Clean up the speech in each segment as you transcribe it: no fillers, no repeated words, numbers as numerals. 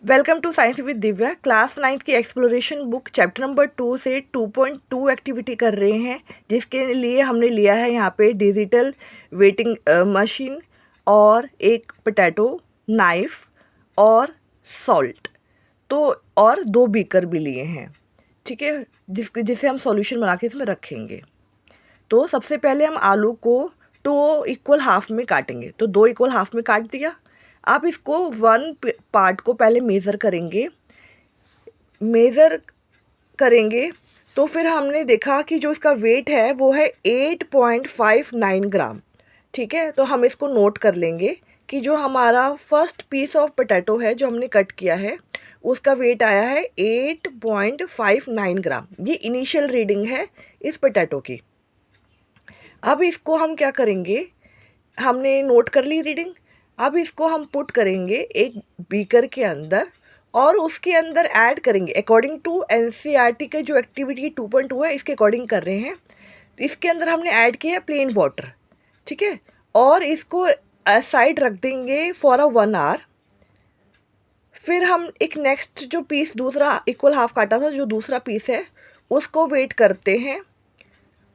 Welcome to science with Divya. Class 9th की exploration book chapter number 2 से 2.2 activity कर रहे हैं, जिसके लिए हमने लिया है यहाँ पे डिजिटल वेटिंग मशीन और एक पोटैटो नाइफ और सॉल्ट, तो और 2 बीकर भी लिए हैं। ठीक है, जिसे हम सॉल्यूशन बना के इसमें रखेंगे। तो सबसे पहले हम आलू को 2 इक्वल हाफ में काटेंगे। तो 2 इक्वल हाफ में काट दिया। आप इसको 1 पार्ट को पहले मेज़र करेंगे तो फिर हमने देखा कि जो इसका वेट है वो है 8.59 ग्राम। ठीक है, तो हम इसको नोट कर लेंगे कि जो हमारा फर्स्ट पीस ऑफ पोटैटो है जो हमने कट किया है उसका वेट आया है 8.59 ग्राम। ये इनिशियल रीडिंग है इस पोटैटो की। अब इसको हम क्या करेंगे, हमने नोट कर ली रीडिंग। अब इसको हम पुट करेंगे एक बीकर के अंदर और उसके अंदर ऐड करेंगे अकॉर्डिंग टू एनसीईआरटी के जो एक्टिविटी 2.2 है इसके अकॉर्डिंग कर रहे हैं। तो इसके अंदर हमने ऐड किया है प्लेन वाटर। ठीक है, और इसको साइड रख देंगे फॉर 1 आवर। फिर हम एक नेक्स्ट जो पीस दूसरा इक्वल हाफ काटा था, जो दूसरा पीस है उसको वेट करते हैं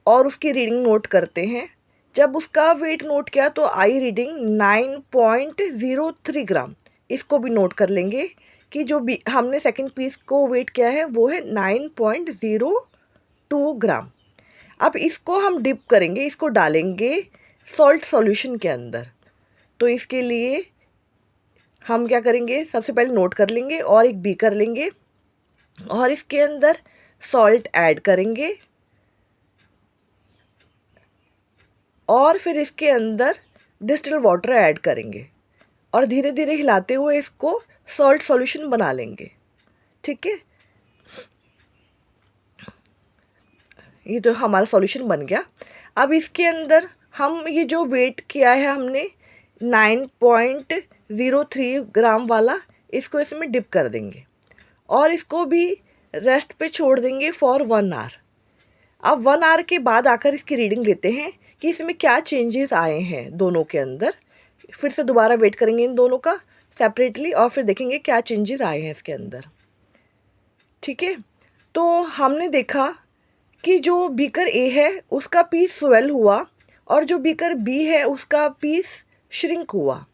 और उसकी रीडिंग नोट करते हैं। जब उसका वेट नोट किया तो आई रीडिंग 9.03 ग्राम। इसको भी नोट कर लेंगे कि जो भी हमने सेकंड पीस को वेट किया है वो है 9.02 ग्राम। अब इसको हम डिप करेंगे, इसको डालेंगे सॉल्ट सॉल्यूशन के अंदर। तो इसके लिए हम क्या करेंगे, सबसे पहले नोट कर लेंगे और एक बीकर लेंगे और इसके अंदर सॉल्ट ऐड करेंगे और फिर इसके अंदर डिस्टिल वाटर ऐड करेंगे और धीरे धीरे हिलाते हुए इसको सॉल्ट सॉल्यूशन बना लेंगे। ठीक है, ये तो हमारा सॉल्यूशन बन गया। अब इसके अंदर हम ये जो वेट किया है हमने 9.03 ग्राम वाला, इसको इसमें डिप कर देंगे और इसको भी रेस्ट पे छोड़ देंगे फॉर 1 आवर। अब 1 आवर के बाद आकर इसकी रीडिंग लेते हैं कि इसमें क्या चेंजेस आए हैं दोनों के अंदर। फिर से दोबारा वेट करेंगे इन दोनों का सेपरेटली और फिर देखेंगे क्या चेंजेस आए हैं इसके अंदर। ठीक है, तो हमने देखा कि जो बीकर ए है उसका पीस स्वेल हुआ और जो बीकर बी है उसका पीस श्रिंक हुआ।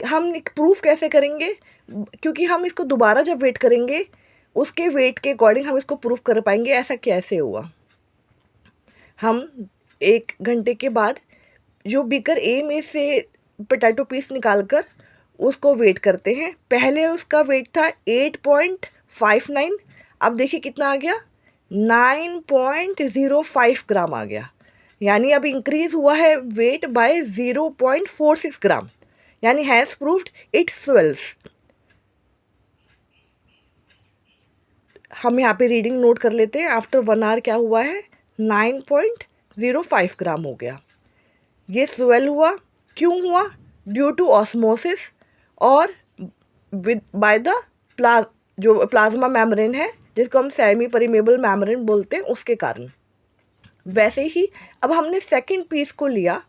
हम प्रूफ कैसे करेंगे, क्योंकि हम इसको दोबारा जब वेट करेंगे उसके वेट के अकॉर्डिंग हम इसको प्रूफ कर पाएंगे ऐसा कैसे हुआ। हम 1 घंटे के बाद जो बीकर ए में से पोटैटो पीस निकाल कर उसको वेट करते हैं। पहले उसका वेट था 8.59, अब देखिए कितना आ गया, 9.05 ग्राम आ गया। यानी अब इंक्रीज़ हुआ है वेट बाय 0.46 ग्राम, यानी हैज़ प्रूव्ड इट स्वेल्स। हम यहाँ पे रीडिंग नोट कर लेते हैं। आफ्टर 1 आवर क्या हुआ है, 9.05 ग्राम हो गया। ये स्वेल हुआ, क्यों हुआ, ड्यू टू ऑस्मोसिस और विद बाय द जो प्लाज्मा मेम्ब्रेन है जिसको हम सेमी परमेबल मेम्ब्रेन बोलते हैं उसके कारण। वैसे ही अब हमने सेकंड पीस को लिया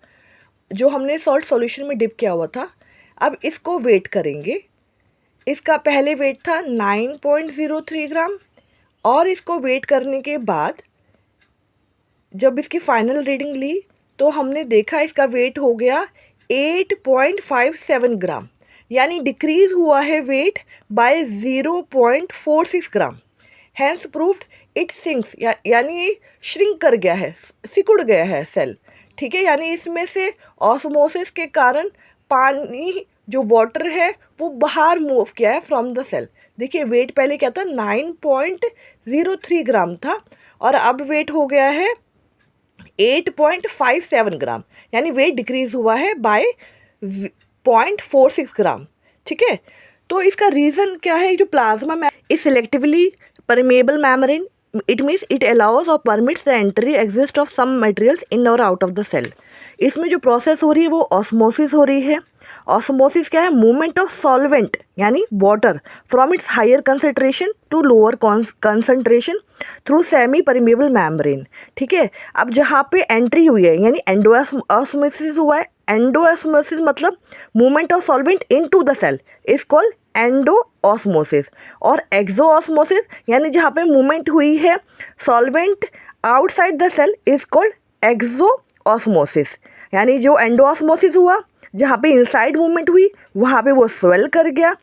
जो हमने सॉल्ट सॉल्यूशन में डिप किया हुआ था। अब इसको वेट करेंगे। इसका पहले वेट था 9.03 ग्राम और इसको वेट करने के बाद जब इसकी फाइनल रीडिंग ली तो हमने देखा इसका वेट हो गया 8.57 ग्राम, यानी डिक्रीज़ हुआ है weight by 0.46 gram. Hence proved it sinks, यानी श्रिंक कर गया है, सिकुड़ गया है सेल। ठीक है, यानी इसमें से ऑस्मोसिस के कारण पानी जो वाटर है वो बाहर मूव किया है फ्रॉम द सेल। देखिए वेट पहले क्या था, 9.03 ग्राम था और अब वेट हो गया है 8.57 ग्राम, यानी वेट डिक्रीज हुआ है बाय 0.46 ग्राम। ठीक है, तो इसका रीज़न क्या है, जो plasma is selectively permeable membrane, it means it allows और permits the entry exist of some materials in और आउट ऑफ द सेल। इसमें जो प्रोसेस हो रही है वो ऑस्मोसिस हो रही है। ऑस्मोसिस क्या है, मूवमेंट ऑफ सॉल्वेंट यानी water from its higher concentration to lower concentration through semi permeable membrane. ठीक है, अब जहाँ पे एंट्री हुई है यानी एंडोऑस्मोसिस हुआ है। एंडोऑस्मोसिस मतलब movement of solvent into the cell is called endo osmosis, और एक्सो ऑस्मोसिस यानी जहाँ पे मूवमेंट हुई है solvent outside the cell is called exo osmosis. यानी जो एंडो ऑस्मोसिस हुआ जहाँ पे इनसाइड मूवमेंट हुई वहाँ पे वो स्वेल कर गया,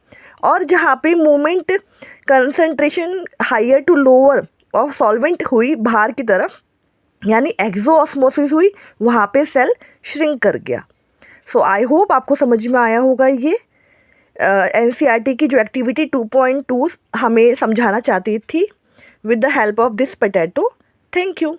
और जहाँ पे movement concentration higher to lower of solvent हुई बाहर की तरफ यानी एक्सो ऑस्मोसिस हुई, वहाँ पे सेल श्रिंक कर गया। सो आई होप आपको समझ में आया होगा ये एनसीईआरटी की जो एक्टिविटी 2.2 हमें समझाना चाहती थी with the help of this potato. Thank you.